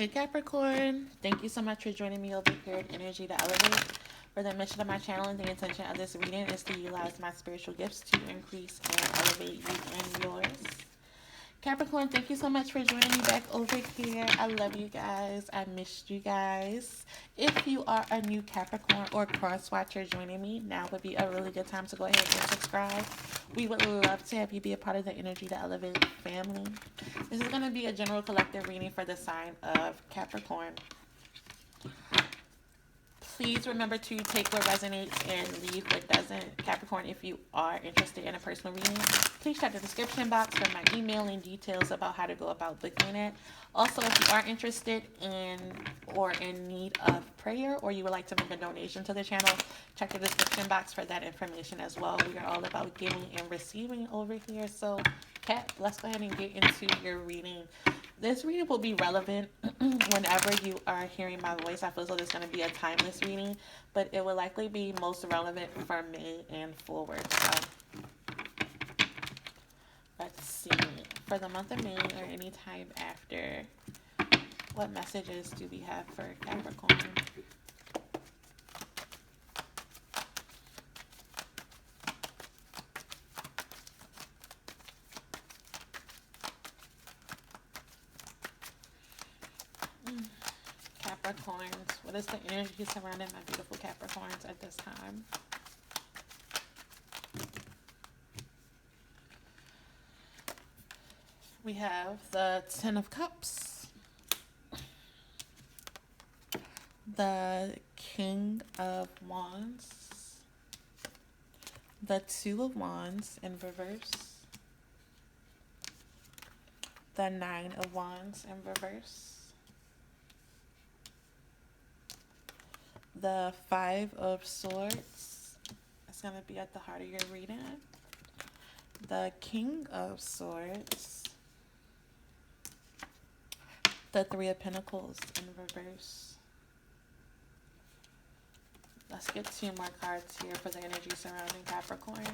Hey Capricorn, thank you so much for joining me over here at Energy to Elevate. For the mission of my channel and the intention of this reading is to utilize my spiritual gifts to increase and elevate you and yours. Capricorn, thank you so much for joining me back over here. I love you guys. I missed you guys. If you are a new Capricorn or cross watcher joining me, now would be a really good time to go ahead and subscribe. We would love to have you be a part of the Energy to Elevate family. This is going to be a general collective reading for the sign of Capricorn. Please remember to take what resonates and leave what doesn't. Capricorn, if you are interested in a personal reading, please check the description box for my email and details about how to go about booking it. Also, if you are interested in or in need of prayer, or you would like to make a donation to the channel, check the description box for that information as well. We are all about giving and receiving over here. So, Cap, let's go ahead and get into your reading. This reading will be relevant whenever you are hearing my voice. I feel as though there's going to be a timeless reading, but it will likely be most relevant for May and forward. So, let's see. For the month of May or any time after, what messages do we have for Capricorn? Capricorns. What is the energy surrounding my beautiful Capricorns at this time? We have the Ten of Cups, the King of Wands, the Two of Wands in reverse, the Nine of Wands in reverse, the Five of Swords. It's going to be at the heart of your reading. The King of Swords, the Three of Pentacles in reverse. Let's get two more cards here for the energy surrounding Capricorn.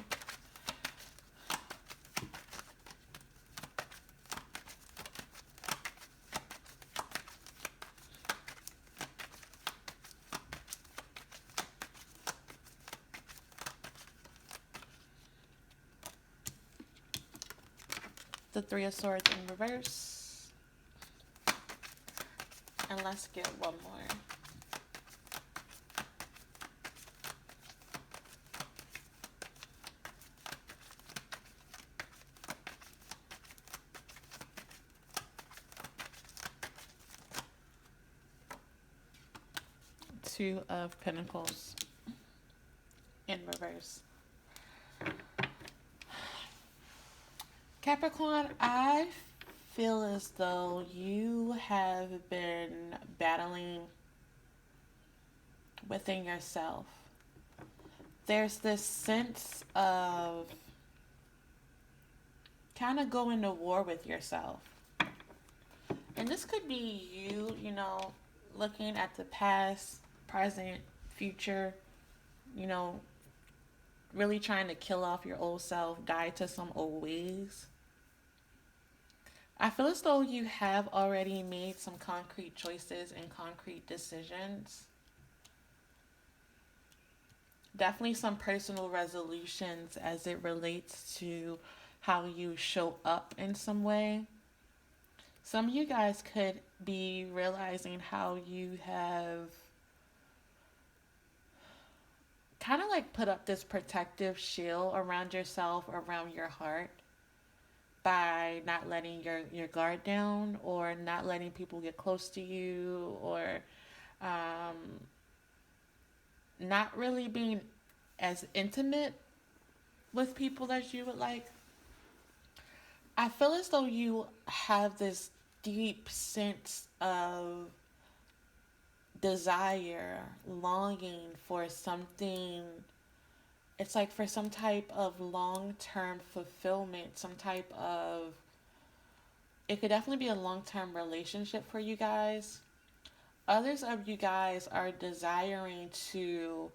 The Three of Swords in reverse. And let's get one more. Two of Pentacles in reverse. Capricorn, I feel as though you have been battling within yourself. There's this sense of kind of going to war with yourself. And this could be you know, looking at the past, present, future, really trying to kill off your old self, die to some old ways. I feel as though you have already made some concrete choices and concrete decisions. Definitely some personal resolutions as it relates to how you show up in some way. Some of you guys could be realizing how you have kind of like put up this protective shield around yourself, around your heart, by not letting your guard down, or not letting people get close to you, or not really being as intimate with people as you would like. I feel as though you have this deep sense of desire, longing for something. It's like for some type of long-term fulfillment, some type of, it could definitely be a long-term relationship for you guys. Others of you guys are desiring to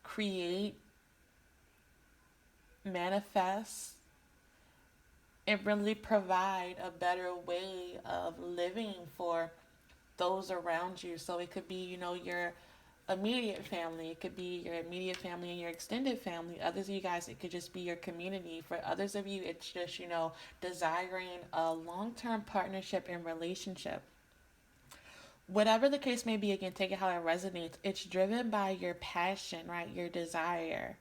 create, manifest, and really provide a better way of living for those around you. So it could be, your immediate family. It could be your immediate family and your extended family. Others of you guys, it could just be your community. For others of you, it's just, desiring a long term partnership and relationship. Whatever the case may be, again, take it how it resonates. It's driven by your passion, right? Your desire.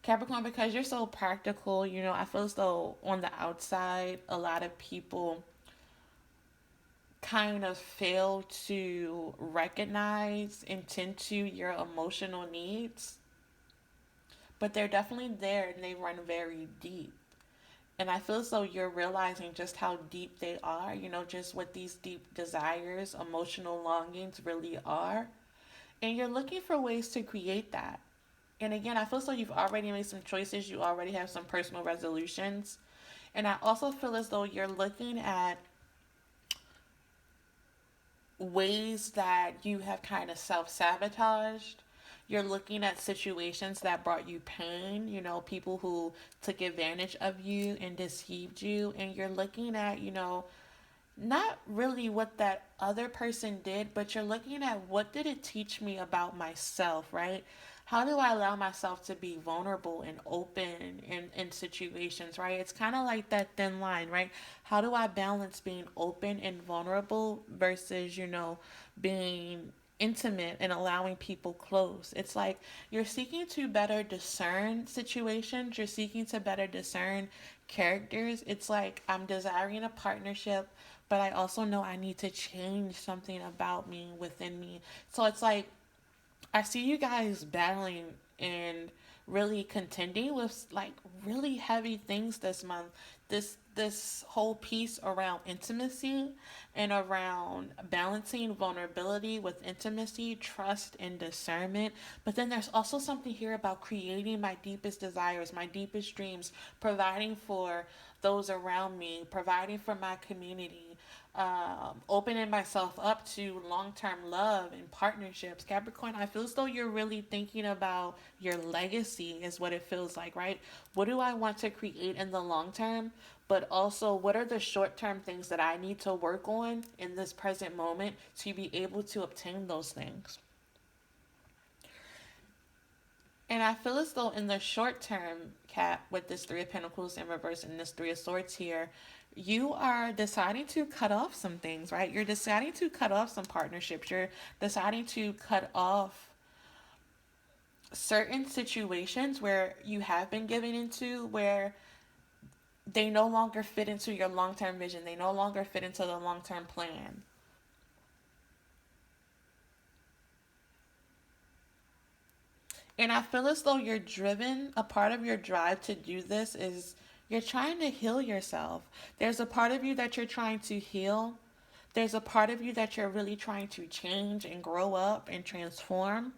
Capricorn, because you're so practical, I feel as though on the outside, a lot of people kind of fail to recognize and tend to your emotional needs, but they're definitely there and they run very deep. And I feel as though you're realizing just how deep they are, just what these deep desires, emotional longings really are. And you're looking for ways to create that. And again, I feel as though you've already made some choices, you already have some personal resolutions. And I also feel as though you're looking at ways that you have kind of self sabotaged. You're looking at situations that brought you pain, people who took advantage of you and deceived you. And you're looking at, not really what that other person did, but you're looking at what did it teach me about myself, right? How do I allow myself to be vulnerable and open in situations, right? It's kind of like that thin line, right? How do I balance being open and vulnerable versus, being intimate and allowing people close? It's like you're seeking to better discern situations, you're seeking to better discern characters. It's like I'm desiring a partnership, but I also know I need to change something about me within me. So it's like I see you guys battling and really contending with like really heavy things this month. This whole piece around intimacy and around balancing vulnerability with intimacy, trust and discernment. But then there's also something here about creating my deepest desires, my deepest dreams, providing for those around me, providing for my community, opening myself up to long term love and partnerships. Capricorn, I feel as though you're really thinking about your legacy, is what it feels like, right? What do I want to create in the long term? But also, what are the short term things that I need to work on in this present moment to be able to obtain those things? And I feel as though in the short term, Cap, with this Three of Pentacles in reverse and this Three of Swords here, you are deciding to cut off some things, right? You're deciding to cut off some partnerships. You're deciding to cut off certain situations where you have been given into where they no longer fit into your long term vision. They no longer fit into the long term plan. And I feel as though you're driven, a part of your drive to do this is you're trying to heal yourself. There's a part of you that you're trying to heal. There's a part of you that you're really trying to change and grow up and transform.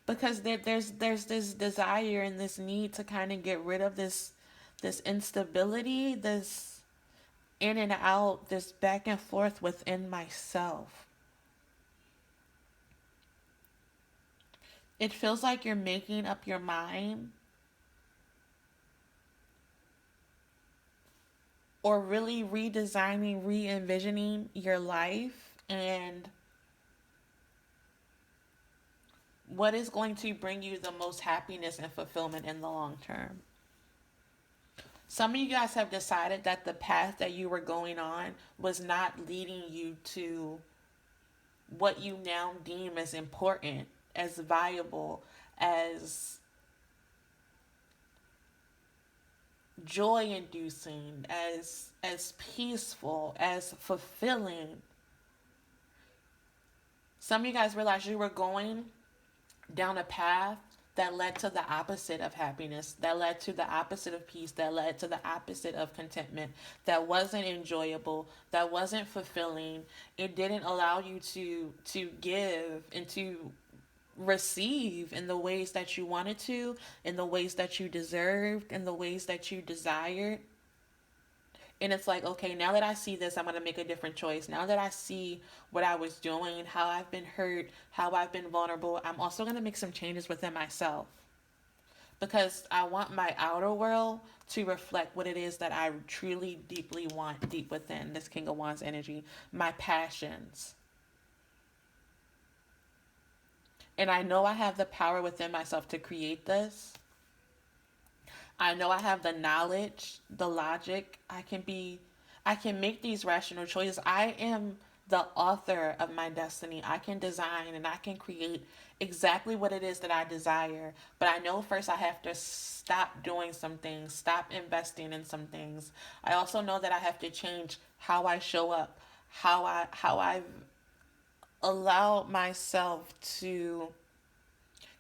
Because there's this desire and this need to kind of get rid of this instability, this in and out, this back and forth within myself. It feels like you're making up your mind or really redesigning, re envisioning your life and what is going to bring you the most happiness and fulfillment in the long term. Some of you guys have decided that the path that you were going on was not leading you to what you now deem as important, as viable, as joy inducing, as peaceful, as fulfilling. Some of you guys realized you were going down a path that led to the opposite of happiness, that led to the opposite of peace, that led to the opposite of contentment, that wasn't enjoyable, that wasn't fulfilling. It didn't allow you to give and to receive in the ways that you wanted to, in the ways that you deserved, in the ways that you desired. And it's like, okay, now that I see this, I'm going to make a different choice. Now that I see what I was doing, how I've been hurt, how I've been vulnerable, I'm also going to make some changes within myself. because I want my outer world to reflect what it is that I truly deeply want deep within this King of Wands energy, my passions. And I know I have the power within myself to create this. I know I have the knowledge, the logic. I can make these rational choices. I am the author of my destiny. I can design and I can create exactly what it is that I desire. But I know first I have to stop doing some things, stop investing in some things. I also know that I have to change how I show up, how I allow myself to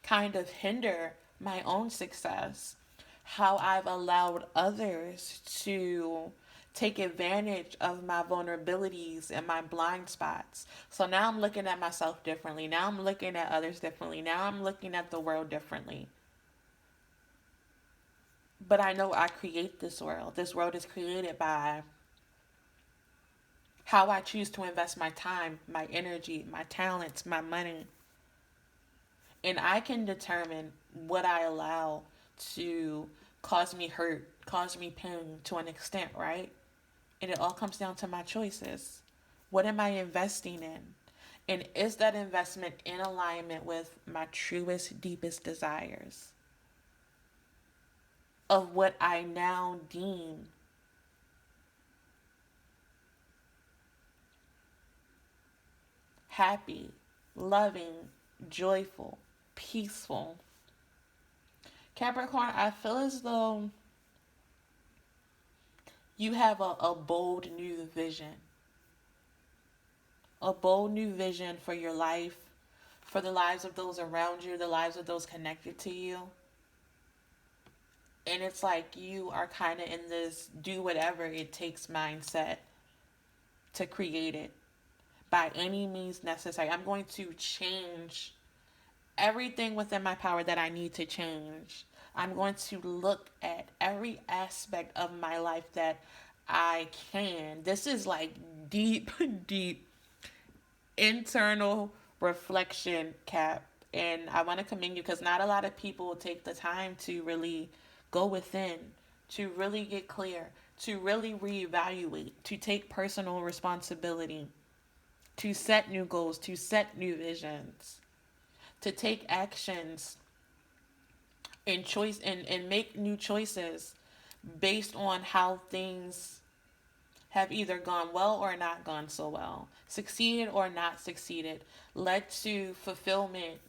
kind of hinder my own success, how I've allowed others to take advantage of my vulnerabilities and my blind spots. So now I'm looking at myself differently. Now I'm looking at others differently. Now I'm looking at the world differently. But I know I create this world. This world is created by how I choose to invest my time, my energy, my talents, my money. And I can determine what I allow to cause me hurt, cause me pain to an extent, right? And it all comes down to my choices. What am I investing in? And is that investment in alignment with my truest, deepest desires of what I now deem happy, loving, joyful, peaceful? Capricorn, I feel as though you have a bold new vision. A bold new vision for your life, for the lives of those around you, the lives of those connected to you. And it's like you are kind of in this do whatever it takes mindset to create it by any means necessary. I'm going to change everything within my power that I need to change. I'm going to look at every aspect of my life that I can. This is like deep, deep internal reflection, Cap. And I want to commend you because not a lot of people take the time to really go within, to really get clear, to really reevaluate, to take personal responsibility, to set new goals, to set new visions, to take actions and choice and make new choices based on how things have either gone well or not gone so well, succeeded or not succeeded, led to fulfillment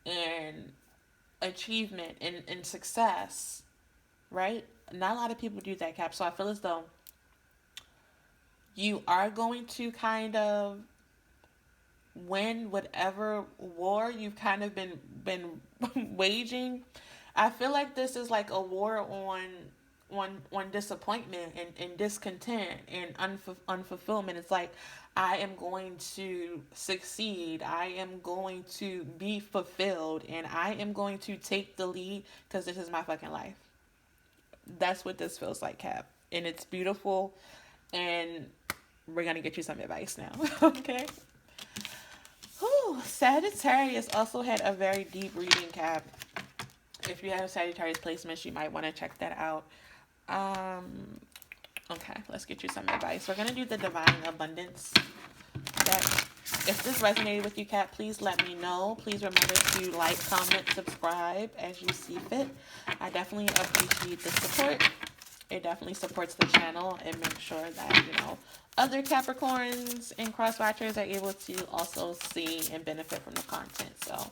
and achievement and success, right? Not a lot of people do that, Cap. So I feel as though you are going to kind of win whatever war you've kind of been waging. I feel like this is like a war on disappointment and discontent and unfulfillment. It's like I am going to succeed. I am going to be fulfilled, and I am going to take the lead because this is my fucking life. That's what this feels like, Cap, and it's beautiful. And we're gonna get you some advice now, okay? Whew. Sagittarius also had a very deep reading, Cap. If you have Sagittarius placements, you might want to check that out. Okay, let's get you some advice. We're gonna do the divine abundance deck. If this resonated with you, Kat, please let me know. Please remember to like, comment, subscribe as you see fit. I definitely appreciate the support. It definitely supports the channel and makes sure that, other Capricorns and cross watchers are able to also see and benefit from the content. So,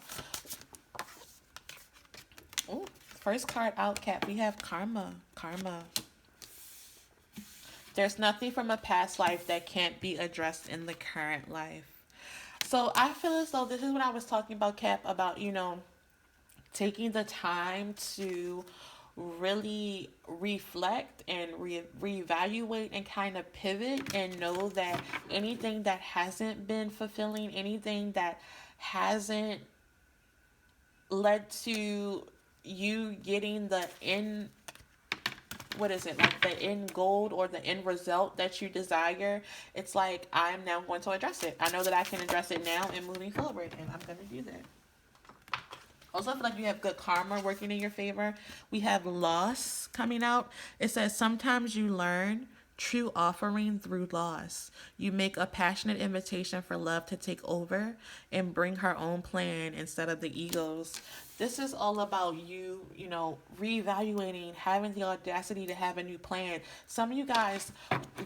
ooh, first card out, Kat, we have Karma. Karma. There's nothing from a past life that can't be addressed in the current life. So I feel as though this is what I was talking about, Cap, about, taking the time to really reflect and reevaluate and kind of pivot and know that anything that hasn't been fulfilling, anything that hasn't led to you getting the end, like the end goal or the end result that you desire, it's like I'm now going to address it. I know that I can address it now and moving forward, and I'm going to do that. Also, I feel like you have good karma working in your favor. We have loss coming out. It says sometimes you learn true offering through loss. You make a passionate invitation for love to take over and bring her own plan instead of the ego's. This is all about you, reevaluating, having the audacity to have a new plan. Some of you guys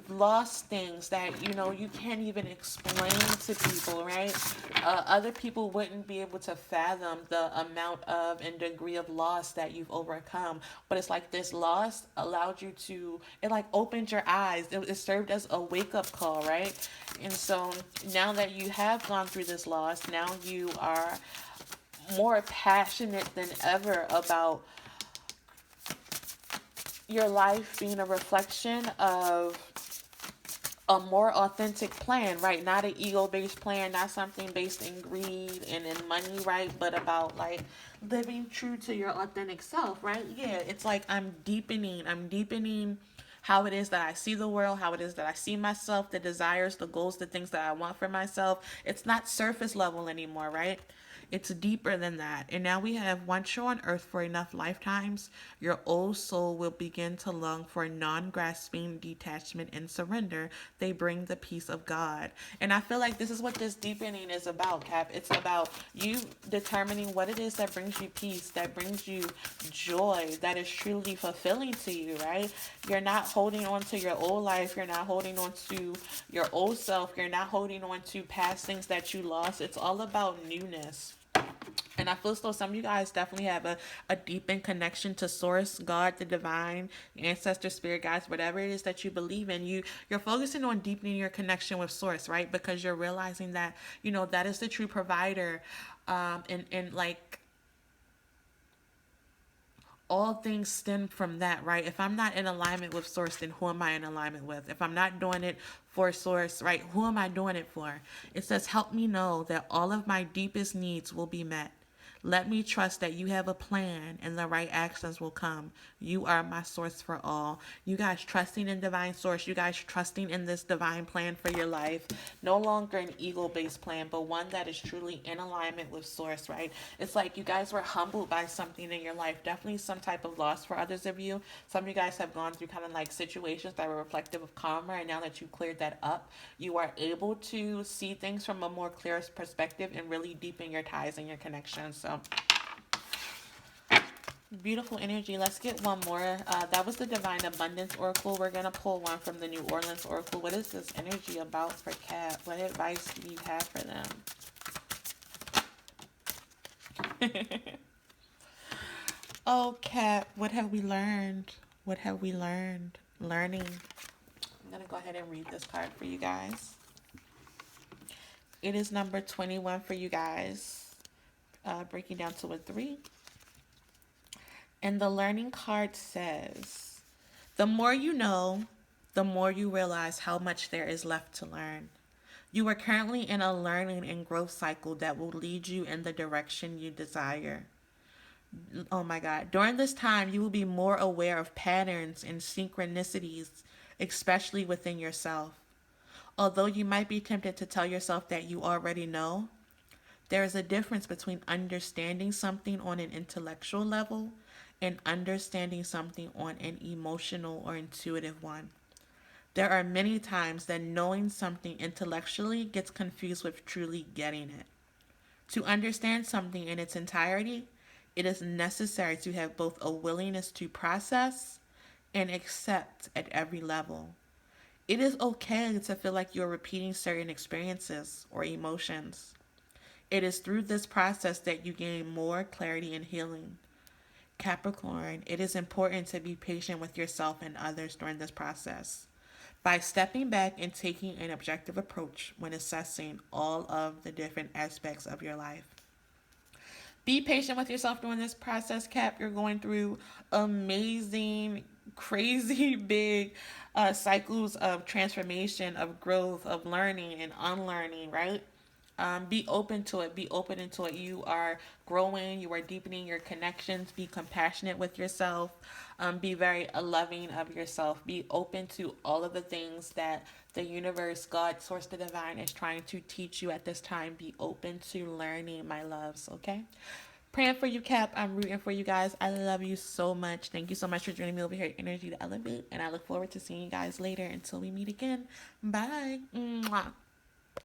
lost things that, you can't even explain to people, right? Other people wouldn't be able to fathom the amount of and degree of loss that you've overcome. But it's like this loss allowed you to, it like opened your eyes. It served as a wake up call, right? And so now that you have gone through this loss, now you are more passionate than ever about your life being a reflection of a more authentic plan, right? Not an ego-based plan, not something based in greed and in money, right? But about like living true to your authentic self, right? Yeah, it's like I'm deepening how it is that I see the world, how it is that I see myself, the desires, the goals, the things that I want for myself. It's not surface level anymore, right? It's deeper than that. And now we have once you're on earth for enough lifetimes, your old soul will begin to long for non grasping detachment and surrender. They bring the peace of God. And I feel like this is what this deepening is about, Cap. It's about you determining what it is that brings you peace, that brings you joy, that is truly fulfilling to you, right? You're not holding on to your old life. You're not holding on to your old self. You're not holding on to past things that you lost. It's all about newness. And I feel as though some of you guys definitely have a deepened connection to source, God, the divine, ancestor, spirit guides, whatever it is that you believe in. You're focusing on deepening your connection with source, right? Because you're realizing that, that is the true provider. And like all things stem from that, right? If I'm not in alignment with source, then who am I in alignment with? If I'm not doing it for source, right? Who am I doing it for? It says, help me know that all of my deepest needs will be met. Let me trust that you have a plan and the right actions will come. You are my source for all. You guys trusting in divine source. You guys trusting in this divine plan for your life. No longer an ego-based plan, but one that is truly in alignment with source, right? It's like you guys were humbled by something in your life. Definitely some type of loss for others of you. Some of you guys have gone through kind of like situations that were reflective of karma, and now that you cleared that up, you are able to see things from a more clear perspective and really deepen your ties and your connections. So beautiful energy. Let's get one more. That was the Divine Abundance Oracle. We're going to pull one from the New Orleans Oracle. What is this energy about for Cat? What advice do you have for them? Oh, Cat, what have we learned? What have we learned? Learning. I'm going to go ahead and read this card for you guys. It is number 21 for you guys. Breaking down to a 3. And the learning card says, the more you know, the more you realize how much there is left to learn. You are currently in a learning and growth cycle that will lead you in the direction you desire. Oh my God. During this time, you will be more aware of patterns and synchronicities, especially within yourself. Although you might be tempted to tell yourself that you already know, there is a difference between understanding something on an intellectual level and understanding something on an emotional or intuitive one. There are many times that knowing something intellectually gets confused with truly getting it. To understand something in its entirety, it is necessary to have both a willingness to process and accept at every level. It is okay to feel like you're repeating certain experiences or emotions. It is through this process that you gain more clarity and healing. Capricorn, it is important to be patient with yourself and others during this process by stepping back and taking an objective approach when assessing all of the different aspects of your life. Be patient with yourself during this process, Cap. You're going through amazing, crazy big cycles of transformation, of growth, of learning and unlearning, right? Be open to it. Be open into it. You are growing. You are deepening your connections. Be compassionate with yourself. Be very loving of yourself. Be open to all of the things that the universe, God, source, the divine is trying to teach you at this time. Be open to learning, my loves. Okay. Praying for you, Cap. I'm rooting for you guys. I love you so much. Thank you so much for joining me over here at Energy to Elevate. And I look forward to seeing you guys later until we meet again. Bye. Mwah.